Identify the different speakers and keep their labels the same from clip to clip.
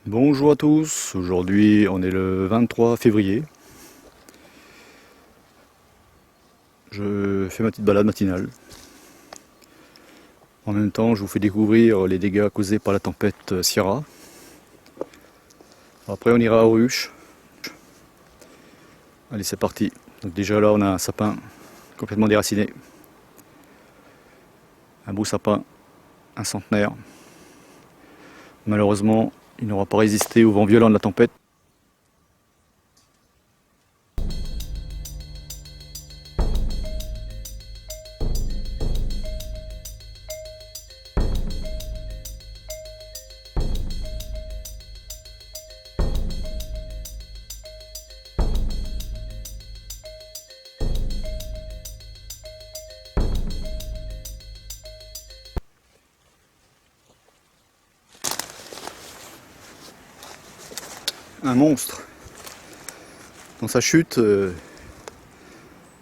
Speaker 1: Bonjour à tous, aujourd'hui on est le 23 février. Je fais ma petite balade matinale. En même temps je vous fais découvrir les dégâts causés par la tempête Ciara. Après on ira aux ruches. Allez c'est parti. Donc déjà là on a un sapin complètement déraciné. Un beau sapin, un centenaire. Malheureusement il n'aura pas résisté au vent violent de la tempête. Un monstre. Dans sa chute,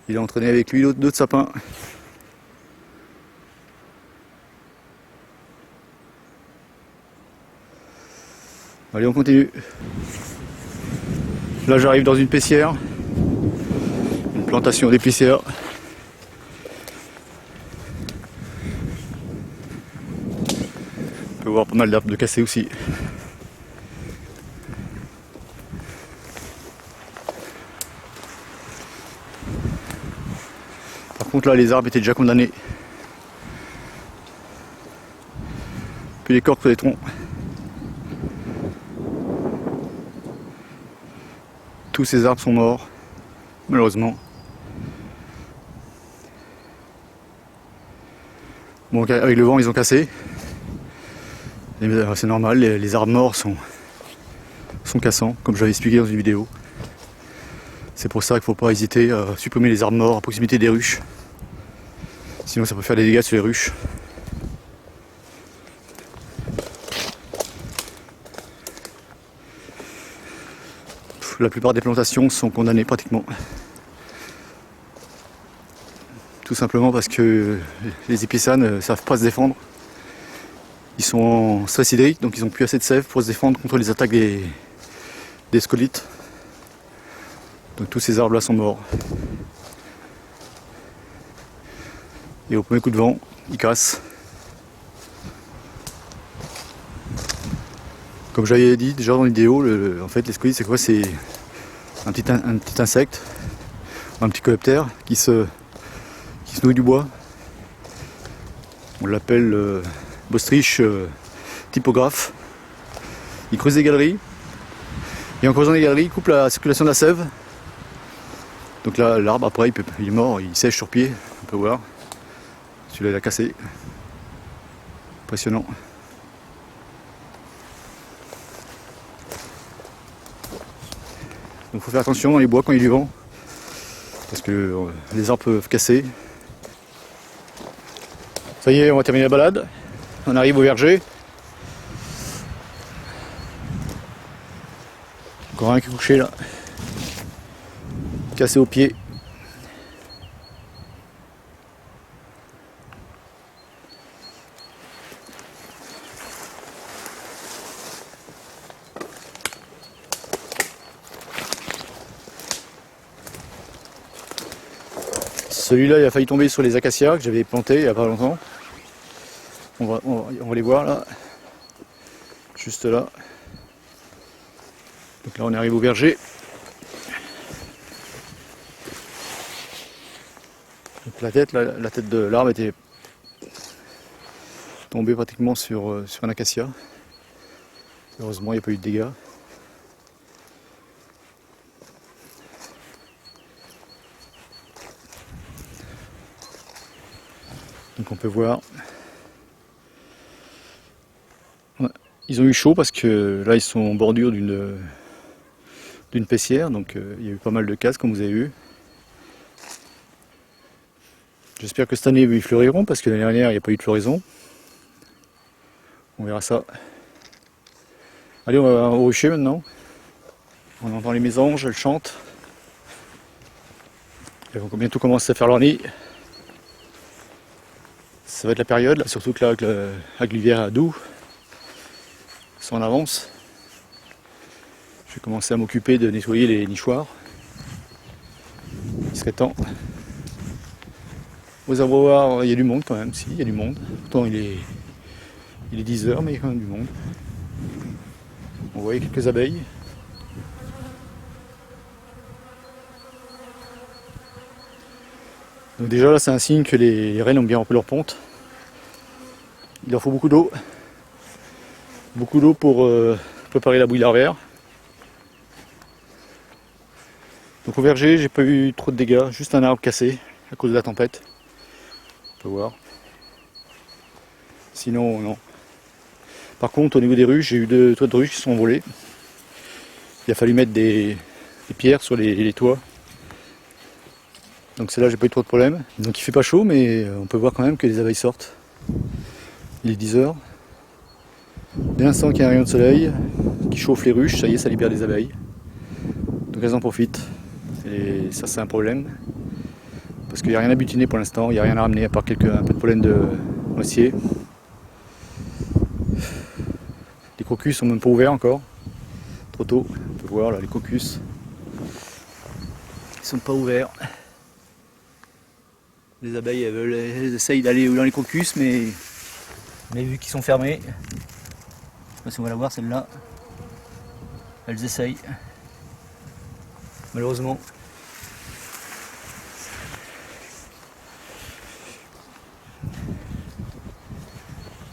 Speaker 1: il a entraîné avec lui d'autres sapins. Allez, on continue. Là, j'arrive dans une pessière, une plantation d'épicéas. On peut voir pas mal d'arbres de cassés aussi. Par contre, là, les arbres étaient déjà condamnés. Puis les corps que les troncs. Tous ces arbres sont morts, malheureusement. Bon, avec le vent, ils ont cassé. C'est normal, les arbres morts sont cassants, comme j'avais expliqué dans une vidéo. C'est pour ça qu'il ne faut pas hésiter à supprimer les arbres morts à proximité des ruches. Sinon, ça peut faire des dégâts sur les ruches. La plupart des plantations sont condamnées pratiquement. Tout simplement parce que les épicéas ne savent pas se défendre. Ils sont en stress hydrique, donc ils n'ont plus assez de sève pour se défendre contre les attaques des scolytes. Donc tous ces arbres là sont morts. Et au premier coup de vent, ils cassent. Comme j'avais dit déjà dans la vidéo, en fait les scolytes c'est quoi? C'est un petit insecte, un petit coléoptère qui se nourrit du bois. On l'appelle Bostrich typographe. Il creuse des galeries et en creusant des galeries il coupe la circulation de la sève. Donc là l'arbre après il est mort, il sèche sur pied, on peut voir. Celui-là il a cassé. Impressionnant. Donc il faut faire attention dans les bois quand il y a du vent. Parce que les arbres peuvent casser. Ça y est, on va terminer la balade. On arrive au verger. Encore un qui est couché là. Cassé au pied. Celui-là, il a failli tomber sur les acacias que j'avais plantés il n'y a pas longtemps. On va les voir là. Juste là. Donc là, on arrive au verger. Donc la tête de l'arbre était tombée pratiquement sur un acacia. Heureusement, il n'y a pas eu de dégâts. Donc on peut voir. Ils ont eu chaud parce que là ils sont en bordure d'une pessière, donc il y a eu pas mal de casses comme vous avez vu. J'espère que cette année ils fleuriront parce que l'année dernière il n'y a pas eu de floraison. On verra ça. Allez, on va au rucher maintenant. On entend les mésanges, elles chantent. Elles vont bientôt commencer à faire leur nid. Ça va être la période, là, surtout que là avec l'hiver doux, c'est en avance. vais commencer à m'occuper de nettoyer les nichoirs. Il serait temps. Aux abreuvoirs, il y a du monde quand même, si, il y a du monde. Pourtant il est 10 h, mais il y a quand même du monde. On voit quelques abeilles. Donc déjà là c'est un signe que les reines ont bien rempli leur ponte. Il leur faut beaucoup d'eau. Beaucoup d'eau pour préparer la bouillie larvaire. Donc au verger j'ai pas eu trop de dégâts, juste un arbre cassé à cause de la tempête. On peut voir. Sinon non. Par contre au niveau des ruches, j'ai eu 2 toits de ruches qui sont envolés. Il a fallu mettre des pierres sur les toits. Donc celle-là j'ai pas eu trop de problème. Donc il fait pas chaud mais on peut voir quand même que les abeilles sortent. Il est 10 h. Dès l'instant qu'il y a un rayon de soleil qui chauffe les ruches, ça y est, ça libère des abeilles. Donc elles en profitent. Et ça c'est un problème. Parce qu'il n'y a rien à butiner pour l'instant, il n'y a rien à ramener à part un peu de pollen de noisetier. Les crocus sont même pas ouverts encore. Trop tôt, on peut voir là les crocus. Ils sont pas ouverts. Les abeilles elles essayent d'aller dans les crocus mais vu qu'ils sont fermés, je sais pas si on va la voir celle-là, elles essayent. Malheureusement.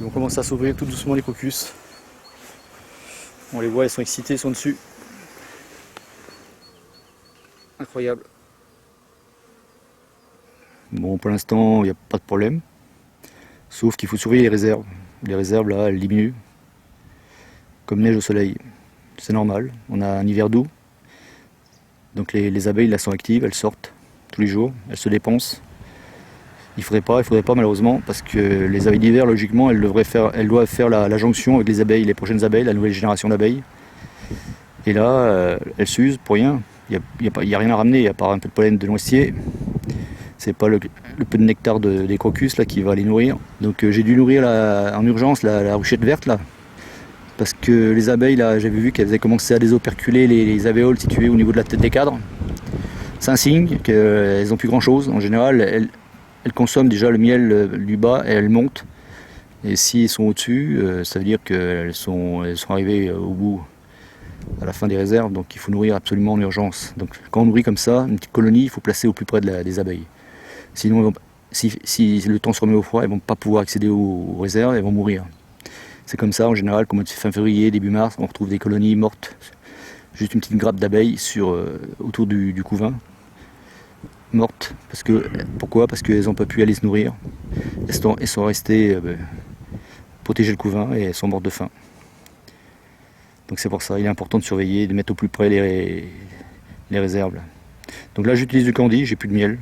Speaker 1: Et on commence à s'ouvrir tout doucement les crocus. On les voit, elles sont excitées, elles sont dessus. Incroyable. Bon, pour l'instant, il n'y a pas de problème. Sauf qu'il faut surveiller les réserves. Les réserves, là, elles diminuent. Comme neige au soleil. C'est normal. On a un hiver doux. Donc les abeilles, là, sont actives. Elles sortent tous les jours. Elles se dépensent. Il faudrait pas malheureusement, parce que les abeilles d'hiver, logiquement, elles doivent faire la jonction avec les prochaines abeilles, la nouvelle génération d'abeilles. Et là, elles s'usent pour rien. Il n'y a rien à ramener, à part un peu de pollen de noisetier. C'est pas le peu de nectar des crocus là qui va les nourrir. Donc j'ai dû nourrir en urgence la ruchette verte là. Parce que les abeilles là, j'avais vu qu'elles avaient commencé à désoperculer les alvéoles situées au niveau de la tête des cadres. C'est un signe qu'elles n'ont plus grand chose. En général, elles consomment déjà le miel du bas et elles montent. Et s'ils sont au-dessus, ça veut dire qu'elles sont arrivées au bout, à la fin des réserves. Donc il faut nourrir absolument en urgence. Donc quand on nourrit comme ça, une petite colonie, il faut placer au plus près des abeilles. Sinon, si le temps se remet au froid, elles ne vont pas pouvoir accéder aux réserves, elles vont mourir. C'est comme ça en général, comme fin février, début mars, on retrouve des colonies mortes. Juste une petite grappe d'abeilles autour du couvain. Mortes. Pourquoi ? Parce qu'elles n'ont pas pu aller se nourrir. Elles sont restées protéger le couvain et elles sont mortes de faim. Donc c'est pour ça, il est important de surveiller, de mettre au plus près les réserves. Donc là j'utilise du candy, j'ai plus de miel.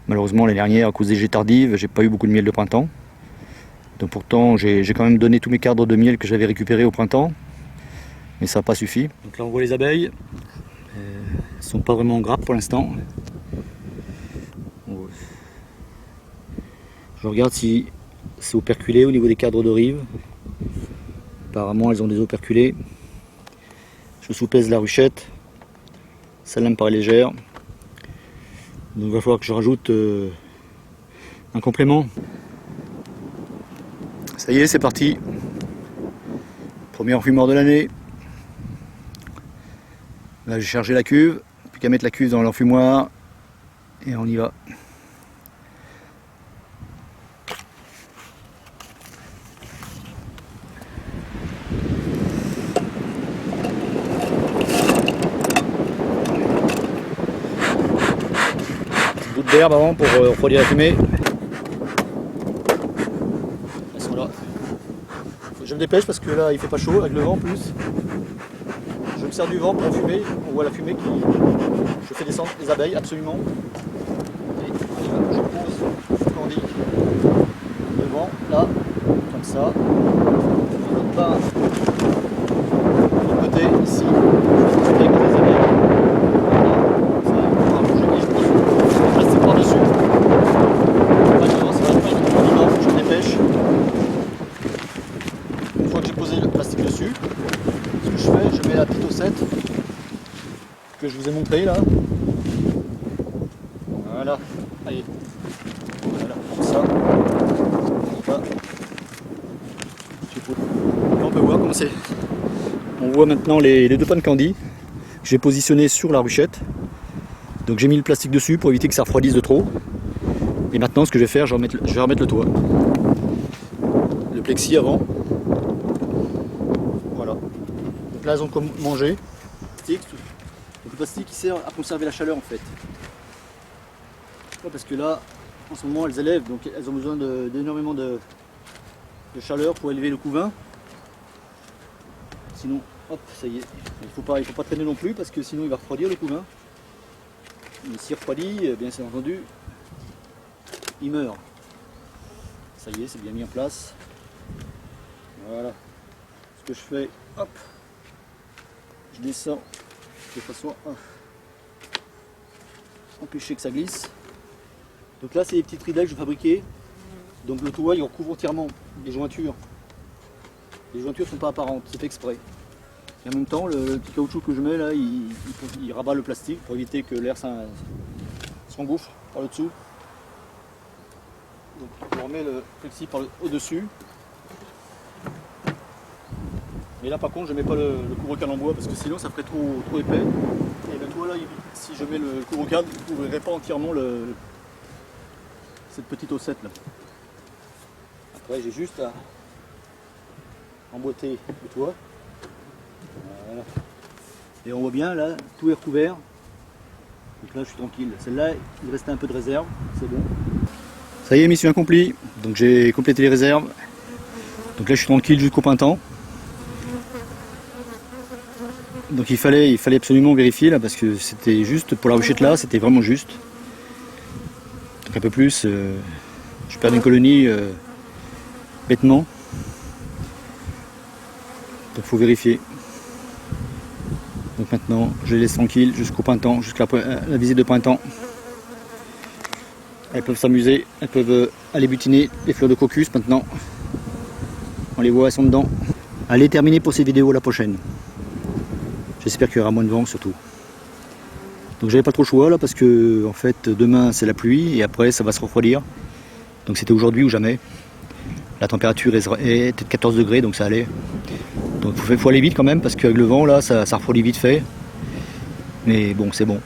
Speaker 1: Malheureusement l'année dernière, à cause des gelées tardives, j'ai pas eu beaucoup de miel de printemps. Donc pourtant j'ai quand même donné tous mes cadres de miel que j'avais récupérés au printemps. Mais ça n'a pas suffi. Donc là on voit les abeilles. Elles ne sont pas vraiment en grappe pour l'instant. Je regarde si c'est operculé au niveau des cadres de rive. Apparemment elles ont des operculés. Je sous-pèse la ruchette. Celle-là me paraît légère. Donc il va falloir que je rajoute un complément. Ça y est, c'est parti. Premier enfumeur de l'année. Là j'ai chargé la cuve. Plus qu'à mettre la cuve dans l'enfumoir. Et on y va. D'herbe avant pour refroidir la fumée. Elles sont là. Faut que je me dépêche parce que là il fait pas chaud avec le vent en plus. Je me sers du vent pour enfumer. On voit la fumée qui. Je fais descendre les abeilles absolument. Et je pose ce qu'on dit devant, là, comme ça. L'autre part, de l'autre côté, ici. Je fais les abeilles. Une fois que j'ai posé le plastique dessus, ce que je fais, je mets la petite haussette que je vous ai montré là. Voilà, allez. Voilà, comme ça. Là, on peut voir comment c'est. On voit maintenant les deux pannes Candy que j'ai positionnées sur la ruchette. Donc j'ai mis le plastique dessus pour éviter que ça refroidisse de trop. Et maintenant ce que je vais faire, je vais remettre le toit. Le plexi avant. Voilà. Donc là ils ont comme manger. Donc le plastique il sert à conserver la chaleur en fait. Parce que là, en ce moment elles élèvent, donc elles ont besoin d'énormément de chaleur pour élever le couvain. Sinon, hop, ça y est, il faut pas traîner non plus parce que sinon il va refroidir le couvain. Mais s'il refroidit, eh bien c'est entendu, il meurt. Ça y est, c'est bien mis en place. Voilà. Ce que je fais, hop, je descends de façon à empêcher que ça glisse. Donc là, c'est les petites ridelles que je fabriquais. Donc le toit, il recouvre entièrement les jointures. Les jointures ne sont pas apparentes, c'est fait exprès. Et en même temps, le petit caoutchouc que je mets là, il rabat le plastique pour éviter que l'air s'engouffre par le dessous. Donc on remet le plexi au-dessus. Et là par contre je ne mets pas le couvre-cadre en bois parce que sinon ça ferait trop épais. Et le toit là, si je mets le couvre-cadre, il ne couvrirait pas entièrement cette petite ossette là. Après j'ai juste à emboîter le toit. Voilà. Et on voit bien là, tout est recouvert. Donc là je suis tranquille. Celle-là, il restait un peu de réserve, c'est bon. Ça y est, mission accomplie. Donc j'ai complété les réserves. Donc là je suis tranquille jusqu'au printemps. Donc il fallait absolument vérifier là parce que c'était juste pour la ruchette là, c'était vraiment juste. Donc un peu plus, je perds une colonie bêtement. Donc il faut vérifier. Donc maintenant je les laisse tranquilles jusqu'au printemps, jusqu'à la visite de printemps. Elles peuvent s'amuser, elles peuvent aller butiner les fleurs de crocus maintenant. On les voit, elles sont dedans. Allez, terminé pour ces vidéos, la prochaine. J'espère qu'il y aura moins de vent surtout. Donc j'avais pas trop le choix là parce que en fait demain c'est la pluie et après ça va se refroidir. Donc c'était aujourd'hui ou jamais. La température est de 14 degrés donc ça allait. Donc il faut aller vite quand même parce qu'avec le vent là ça refroidit vite fait. Mais bon c'est bon.